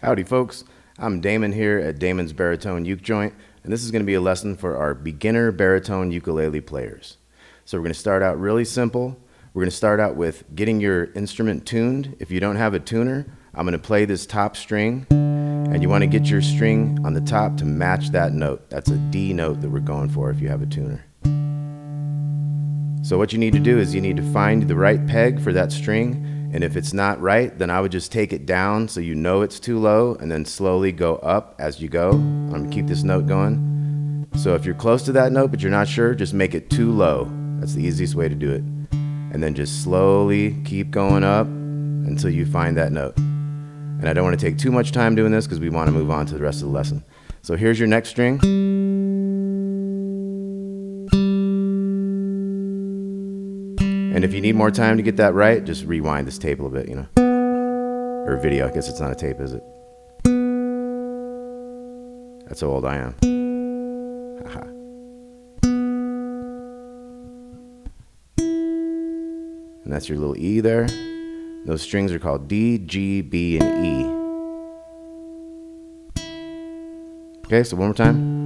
Howdy folks, I'm Damon here at Damon's Baritone Uke Joint, and this is going to be a lesson for our beginner baritone ukulele players. So we're going to start out really simple. We're going to start out with getting your instrument tuned. If you don't have a tuner, I'm going to play this top string, and you want to get your string on the top to match that note. That's a D note that we're going for if you have a tuner. So what you need to do is you need to find the right peg for that string, and if it's not right, then I would just take it down so you know it's too low, and then slowly go up as you go. I'm going to keep this note going. So if you're close to that note but you're not sure, just make it too low. That's the easiest way to do it. And then just slowly keep going up until you find that note. And I don't want to take too much time doing this because we want to move on to the rest of the lesson. So here's your next string. And if you need more time to get that right, just rewind this tape a little bit, or video. I guess it's not a tape, is it? That's how old I am. Haha. And that's your little E there. Those strings are called D, G, B, and E. Okay, so one more time.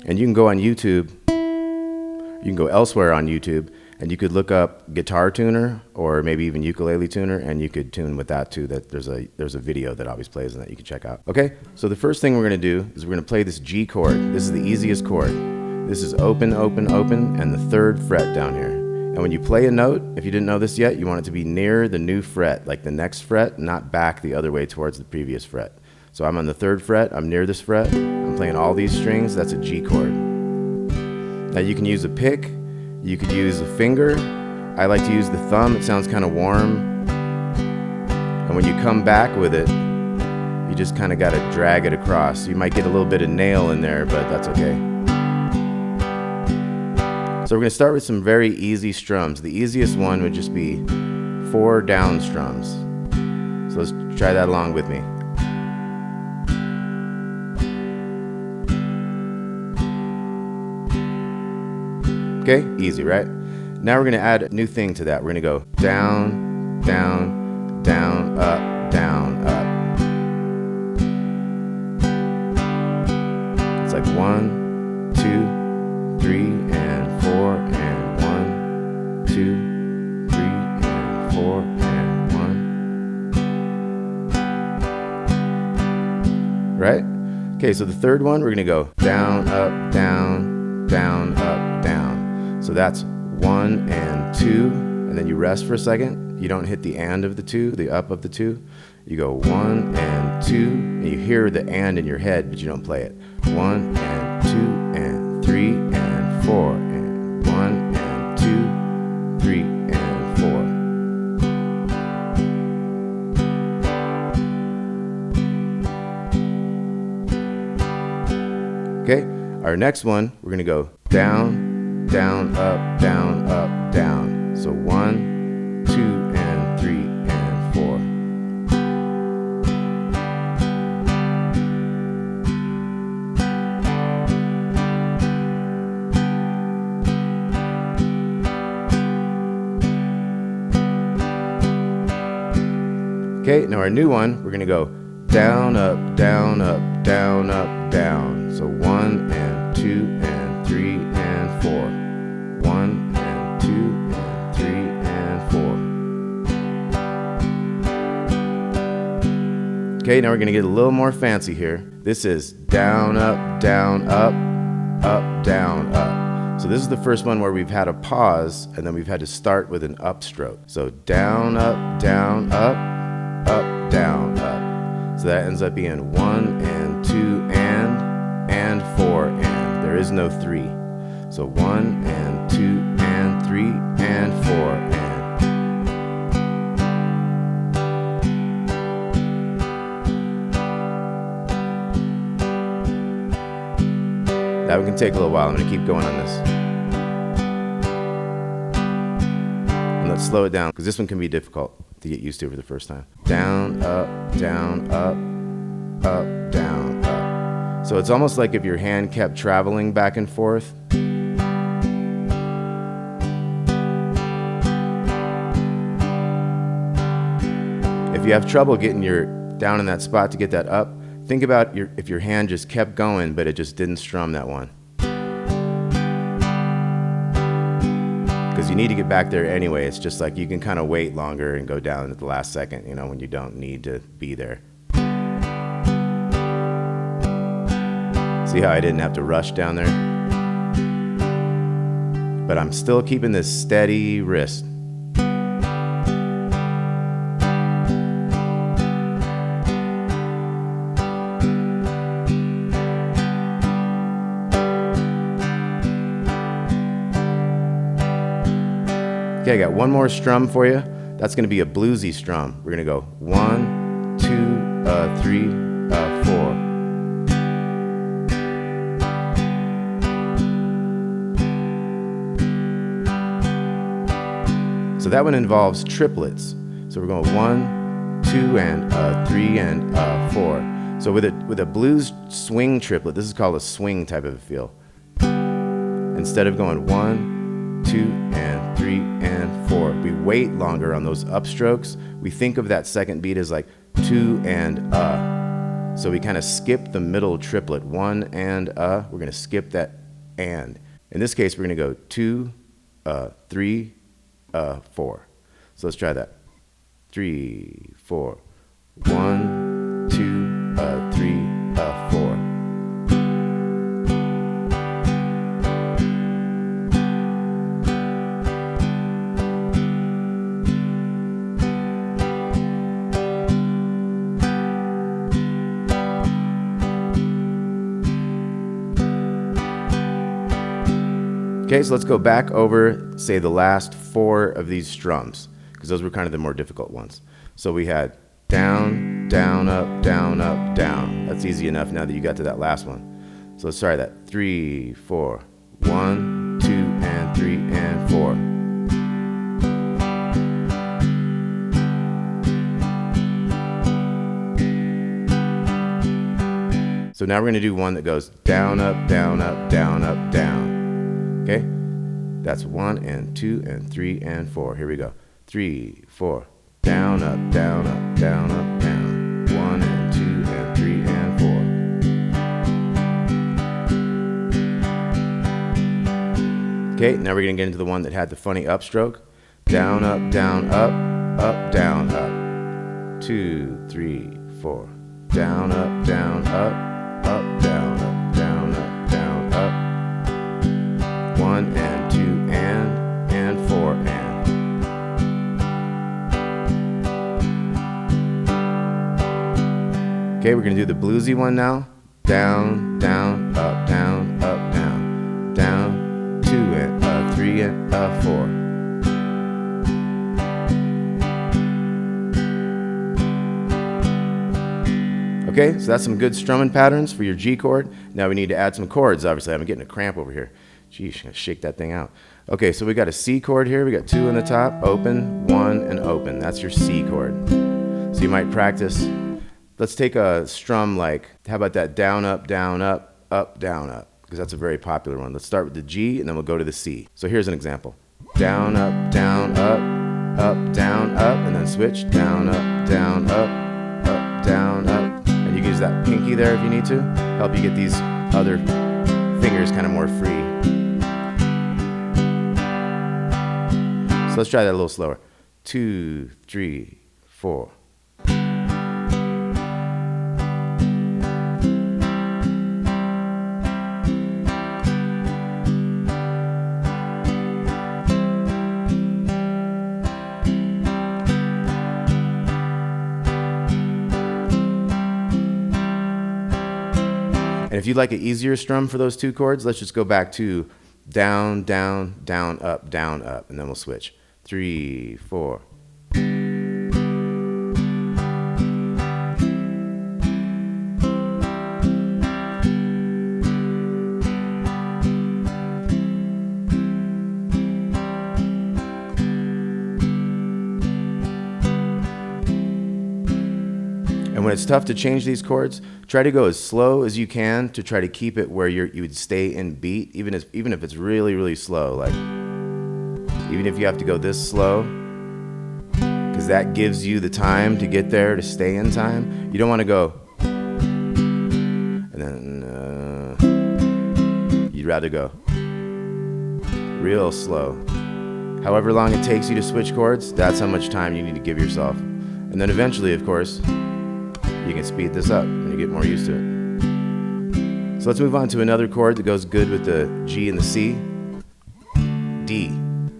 And you can go on YouTube, you can go elsewhere on YouTube, and you could look up guitar tuner or maybe even ukulele tuner, and you could tune with that too. That there's a video that always plays and that you can check out. Okay, so the first thing we're going to do is we're going to play this G chord. This is the easiest chord. This is open, open, open, and the 3rd fret down here. And when you play a note, if you didn't know this yet, you want it to be near the new fret, like the next fret, not back the other way towards the previous fret. So I'm on the 3rd fret, I'm near this fret, I'm playing all these strings, that's a G chord. Now you can use a pick, you could use a finger. I like to use the thumb, it sounds kind of warm. And when you come back with it, you just kind of got to drag it across. You might get a little bit of nail in there, but that's okay. So we're going to start with some very easy strums. The easiest one would just be 4 down strums. So let's try that along with me. Okay, easy, right? Now we're going to add a new thing to that. We're going to go down, down, down, up, down, up. It's like 1, 2, 3, and 4, and 1, 2, 3, and 4, and 1. Right? Okay, so the 3rd one, we're going to go down, up, down, down, up, down. So that's 1 and 2, and then you rest for a second. You don't hit the and of the 2, the up of the 2. You go 1 and 2, and you hear the and in your head, but you don't play it. 1 and 2 and 3 and 4, and 1 and 2, 3 and 4. Okay, our next one, we're going to go down, down, up, down, up, down. So 1, 2, and 3, and 4. Okay, now our new one, we're going to go down, up, down, up, down, up, down. So 1 and 2 and 3 and 4. 1 and 2 and 3 and 4. Okay, now we're going to get a little more fancy here. This is down, up, down, up, up, down, up. So this is the first one where we've had a pause and then we've had to start with an upstroke. So down, up, down, up, down, up. So that ends up being 1 and 2 and 4 and. There is no 3. So 1 and 2 and 3 and 4 and. That one can take a little while. I'm going to keep going on this. And let's slow it down because this one can be difficult to get used to for the first time. Down, up, down, up, down, up. So it's almost like if your hand kept traveling back and forth. you have trouble getting your down in that spot to get that up, think about if your hand just kept going, but it just didn't strum that one. Because you need to get back there anyway. It's just like you can kind of wait longer and go down at the last second, you know, when you don't need to be there. See how I didn't have to rush down there? But I'm still keeping this steady wrist. Okay, I got one more strum for you. That's going to be a bluesy strum. We're going to go 1, 2, 3, 4. So that one involves triplets. So we're going 1, 2, and 3, and 4. So with a blues swing triplet, this is called a swing type of a feel. Instead of going 1, 2, and 3, and 4, we wait longer on those upstrokes. We think of that second beat as like 2 and So we kind of skip the middle triplet, 1 and We're going to skip that and. In this case, we're going to go 2, 3, 4. So let's try that. 3, 4. 1, 2, 3, 4. Okay, so let's go back over, say, the last 4 of these strums, because those were kind of the more difficult ones. So we had down, down, up, down, up, down. That's easy enough now that you got to that last one. So let's try that. 3, 4. 1, 2, and 3, and 4. So now we're going to do one that goes down, up, down, up, down, up, down. Okay, that's 1 and 2 and 3 and 4. Here we go. 3, 4. Down, up, down, up, down, up, down. 1 and 2 and 3 and 4. Okay, now we're going to get into the one that had the funny upstroke. Down, up, down, up, down, up. 2, 3, 4. Down, up, down, up, down, up, down, up, down, up. 1 and 2 and 4 and. Okay, we're going to do the bluesy one now. Down, down, up, down, up, down. Down, 2 and 3 and 4. Okay, so that's some good strumming patterns for your G chord. Now we need to add some chords, obviously. I'm getting a cramp over here. Geez, I'm gonna shake that thing out. Okay, so we got a C chord here. We got 2 on the top, open, 1, and open. That's your C chord. So you might practice. Let's take a strum like, how about that down, up, down, up, down, up, because that's a very popular one. Let's start with the G, and then we'll go to the C. So here's an example. Down, up, down, up, down, up, and then switch. Down, up, down, up, down, up. And you can use that pinky there if you need to. Help you get these other fingers kind of more free. So let's try that a little slower. 2, 3, 4. And if you'd like an easier strum for those 2 chords, let's just go back to down, down, down, up, and then we'll switch. 3, 4. And when it's tough to change these chords, try to go as slow as you can to try to keep it where you would stay in beat, even if it's really, really slow. Like, even if you have to go this slow, because because that gives you the time to get there, to stay in time. You don't want to go, and then you'd rather go real slow. However long it takes you to switch chords, that's how much time you need to give yourself. And then eventually, of course, you can speed this up when you get more used to it. So let's move on to another chord that goes good with the G and the C. D.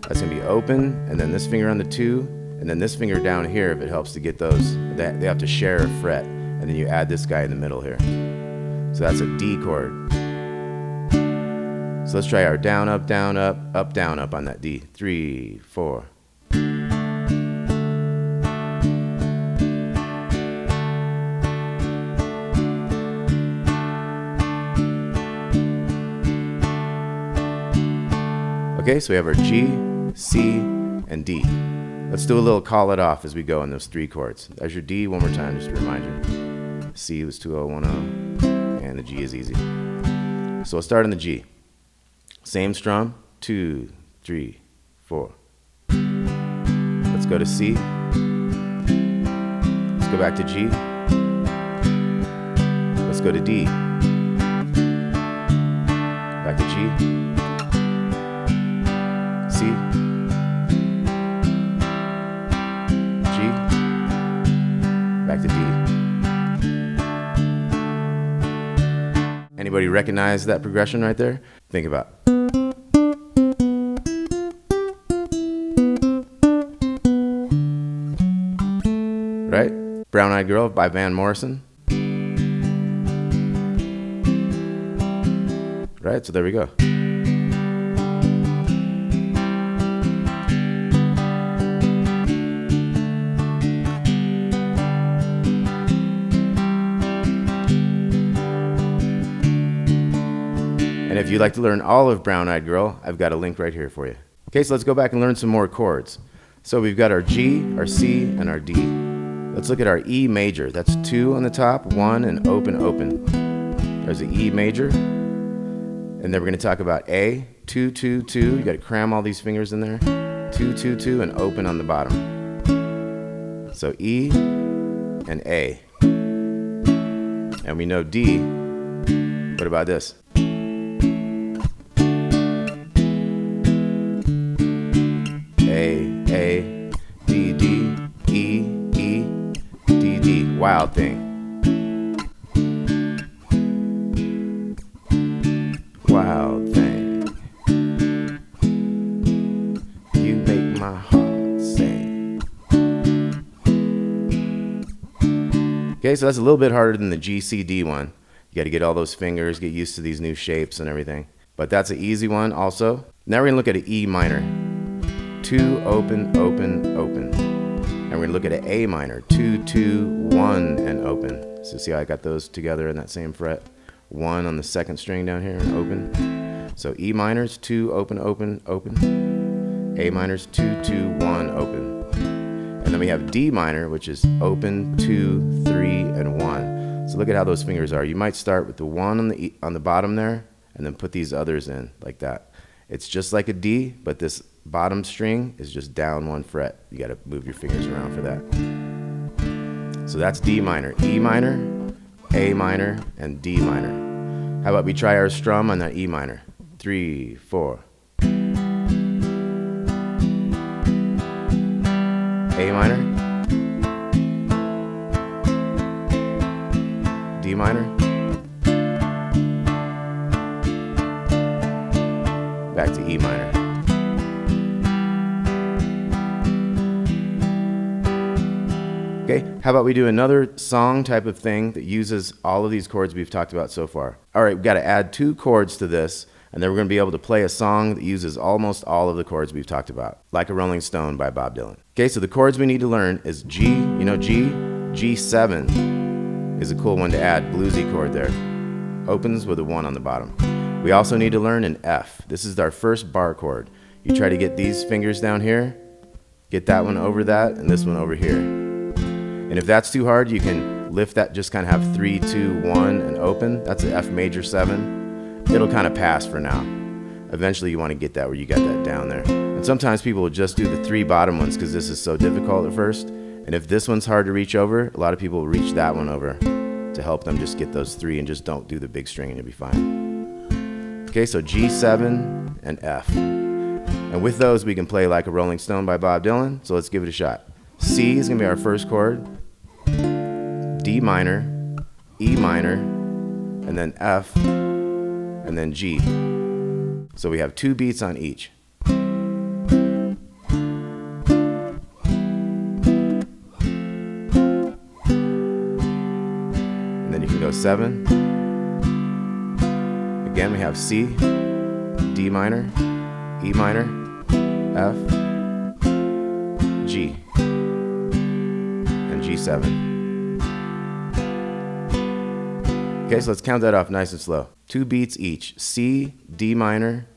That's going to be open, and then this finger on the 2, and then this finger down here if it helps to get those. They have to share a fret, and then you add this guy in the middle here. So that's a D chord. So let's try our down, up, down, up, up, down, up on that D. 3, 4. Okay, so we have our G, C, and D. Let's do a little call it off as we go in those 3 chords. There's your D one more time, just to remind you. C was 2-0-1-0, and the G is easy. So we'll start on the G. Same strum, 2, 3, 4. Let's go to C. Let's go back to G. Let's go to D. Back to G. C, G, back to D. Anybody recognize that progression right there? Think about it. Right? Brown Eyed Girl by Van Morrison. Right, so there we go. And if you'd like to learn all of Brown Eyed Girl, I've got a link right here for you. Okay, so let's go back and learn some more chords. So we've got our G, our C, and our D. Let's look at our E major. That's 2 on the top, 1, and open, open. There's the E major. And then we're going to talk about A, 2, 2, 2. You got to cram all these fingers in there. 2, 2, 2, and open on the bottom. So E and A. And we know D. What about this? A, D, D, E, E, D, D. Wild thing. Wild thing. You make my heart sing. Okay, so that's a little bit harder than the G, C, D one. You got to get all those fingers, get used to these new shapes and everything. But that's an easy one also. Now we're going to look at an E minor. 2, open, open, open. And we're going to look at an A minor. 2, 2, 1, and open. So see how I got those together in that same fret? 1 on the second string down here and open. So E minors, 2, open, open, open. A minors, 2, 2, 1, open. And then we have D minor, which is open, 2, 3, and 1. So look at how those fingers are. You might start with the 1 on the bottom there, and then put these others in like that. It's just like a D, but this bottom string is just down 1 fret. You got to move your fingers around for that. So that's D minor, E minor, A minor, and D minor. How about we try our strum on that E minor? 3, 4. A minor, D minor, back to E minor. Okay, how about we do another song type of thing that uses all of these chords we've talked about so far. All right, we've got to add 2 chords to this, and then we're going to be able to play a song that uses almost all of the chords we've talked about, like a Rolling Stone by Bob Dylan. Okay, so the chords we need to learn is G, you know G? G7 is a cool one to add, bluesy chord there. Opens with a 1 on the bottom. We also need to learn an F. This is our first bar chord. You try to get these fingers down here, get that one over that, and this one over here. And if that's too hard, you can lift that, just kind of have 3, 2, 1, and open. That's an F major 7. It'll kind of pass for now. Eventually you want to get that where you got that down there. And sometimes people will just do the 3 bottom ones because this is so difficult at first. And if this one's hard to reach over, a lot of people will reach that one over to help them just get those 3 and just don't do the big string and you'll be fine. Okay, so G7 and F. And with those we can play Like a Rolling Stone by Bob Dylan, so let's give it a shot. C is going to be our first chord, D minor, E minor, and then F, and then G. So we have 2 beats on each. And then you can go 7. Again we have C, D minor, E minor, F, G, and G7. Okay, so let's count that off nice and slow. 2 beats each. C, D minor,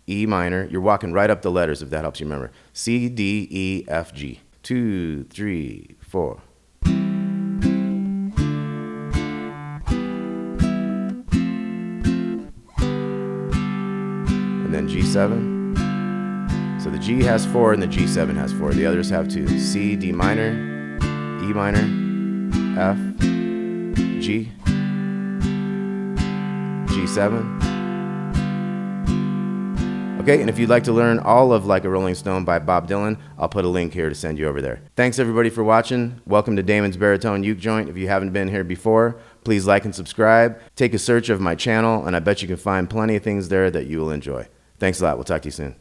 E minor. You're walking right up the letters if that helps you remember. C, D, E, F, G. 2, 3, 4. And then G7. So the G has 4 and the G7 has 4. The others have 2. C, D minor, E minor, F, G, G7. Okay, and if you'd like to learn all of Like a Rolling Stone by Bob Dylan, I'll put a link here to send you over there. Thanks everybody for watching. Welcome to Damon's Baritone Uke Joint. If you haven't been here before, please like and subscribe. Take a search of my channel, and I bet you can find plenty of things there that you will enjoy. Thanks a lot. We'll talk to you soon.